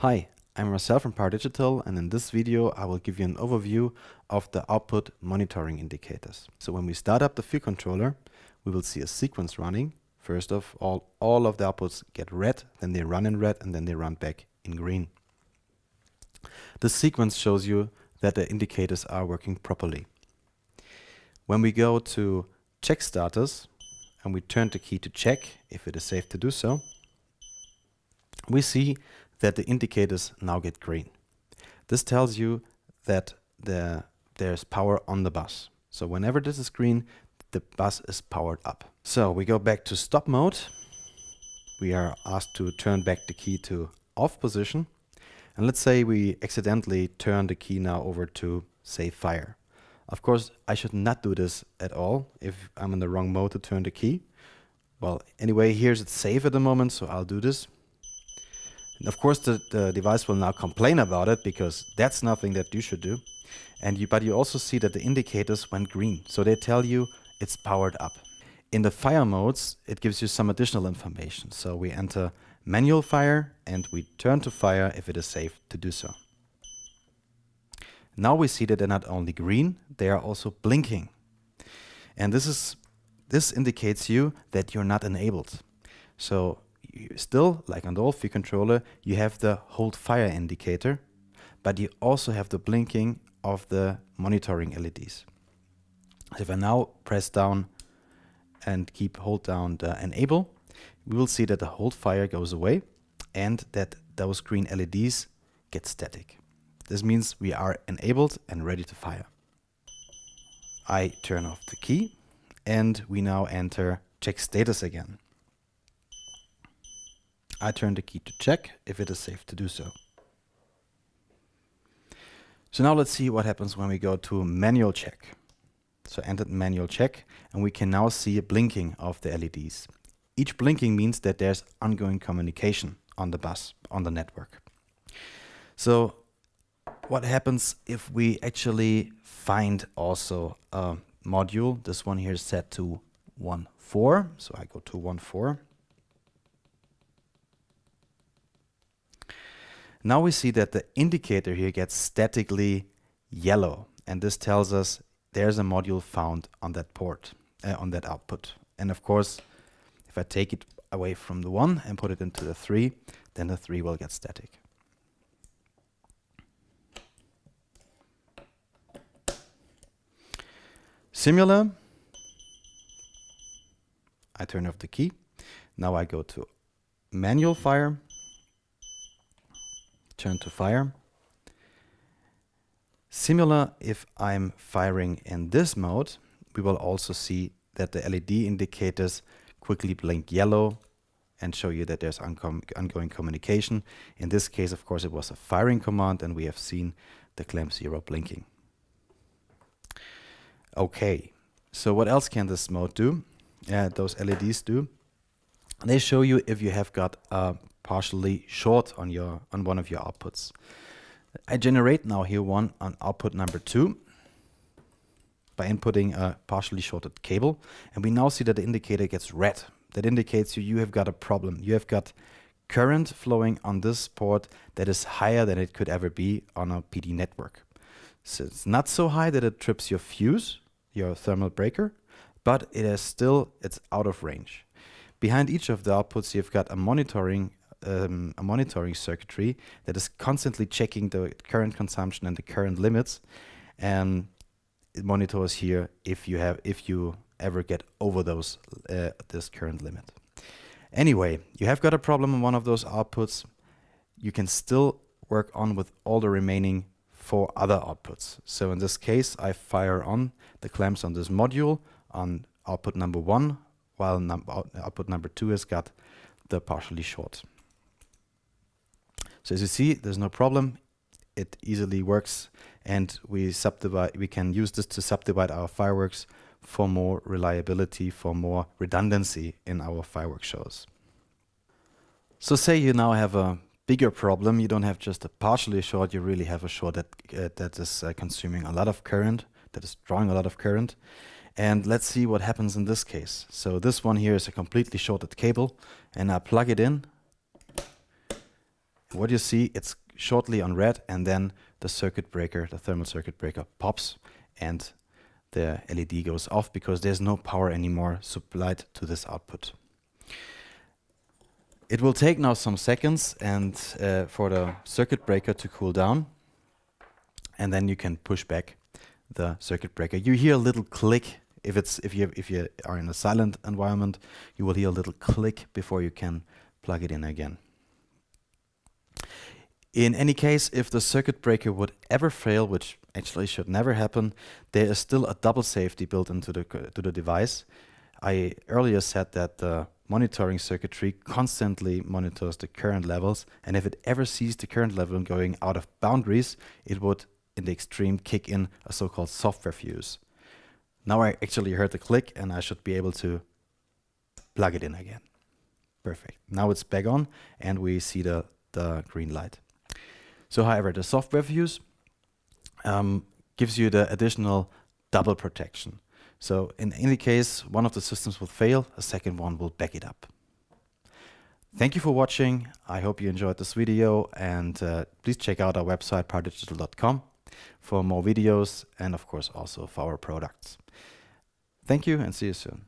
Hi, I'm Marcel from Pyrodigital, and in this video I will give you an overview of the output monitoring indicators. So when we start up the field controller, we will see a sequence running. First of all of the outputs get red, then they run in red, and then they run back in green. This sequence shows you that the indicators are working properly. When we go to check status and we turn the key to check if it is safe to do so, we see that the indicators now get green. This tells you that there's power on the bus. So whenever this is green, the bus is powered up. So we go back to stop mode. We are asked to turn back the key to off position. And let's say we accidentally turn the key now over to say fire. Of course, I should not do this at all if I'm in the wrong mode to turn the key. Well, anyway, here's it's safe at the moment, so I'll do this. And of course, the device will now complain about it because that's nothing that you should do. But you also see that the indicators went green, so they tell you it's powered up. In the fire modes, it gives you some additional information. So we enter manual fire and we turn to fire if it is safe to do so. Now we see that they're not only green, they are also blinking. And this indicates you that you're not enabled. So you still, like on the old field controller, you have the hold fire indicator, but you also have the blinking of the monitoring LEDs. So if I now press down and hold down the enable, we will see that the hold fire goes away and that those green LEDs get static. This means we are enabled and ready to fire. I turn off the key and we now enter check status again. I turn the key to check if it is safe to do so. So now let's see what happens when we go to manual check. So enter manual check and we can now see a blinking of the LEDs. Each blinking means that there's ongoing communication on the bus, on the network. So what happens if we actually find also a module? This one here is set to 1.4, so I go to 1.4. Now we see that the indicator here gets statically yellow, and this tells us there's a module found on that port, on that output. And of course, if I take it away from the 1 and put it into the 3, then the 3 will get static. Similar, I turn off the key. Now I go to manual fire, turn to fire. Similar, if I'm firing in this mode, we will also see that the LED indicators quickly blink yellow and show you that there's ongoing communication. In this case, of course, it was a firing command and we have seen the clamp 0 blinking. Okay, so what else can this mode do? Those LEDs do. They show you if you have got a partially short on one of your outputs. I generate now here one on output number 2 by inputting a partially shorted cable, and we now see that the indicator gets red. That indicates you have got a problem. You have got current flowing on this port that is higher than it could ever be on a PD network. So it's not so high that it trips your fuse, your thermal breaker, but it's out of range. Behind each of the outputs, you've got a monitoring circuitry that is constantly checking the current consumption and the current limits, and it monitors here if you ever get over this current limit. Anyway, you have got a problem on one of those outputs. You can still work on with all the remaining 4 other outputs. So in this case, I fire on the clamps on this module on output number 1, while output number 2 has got the partially short. So as you see, there's no problem. It easily works, and we can use this to subdivide our fireworks for more reliability, for more redundancy in our fireworks shows. So say you now have a bigger problem. You don't have just a partially short, you really have a short that is consuming a lot of current, that is drawing a lot of current. And let's see what happens in this case. So this one here is a completely shorted cable, and I plug it in. what you see, it's shortly on red, and then the circuit breaker, the thermal circuit breaker, pops and the LED goes off because there's no power anymore supplied to this output. It will take now some seconds and for the circuit breaker to cool down, and then you can push back the circuit breaker. You hear a little click. If you are in a silent environment, you will hear a little click before you can plug it in again. In any case, if the circuit breaker would ever fail, which actually should never happen, there is still a double safety built into the device. I earlier said that the monitoring circuitry constantly monitors the current levels, and if it ever sees the current level going out of boundaries, it would, in the extreme, kick in a so-called software fuse. Now I actually heard the click, and I should be able to plug it in again. Perfect. Now it's back on, and we see the green light. So however, the software fuse gives you the additional double protection. So in any case, one of the systems will fail, a second one will back it up. Thank you for watching. I hope you enjoyed this video, and please check out our website pyrodigital.com for more videos and of course also for our products. Thank you and see you soon.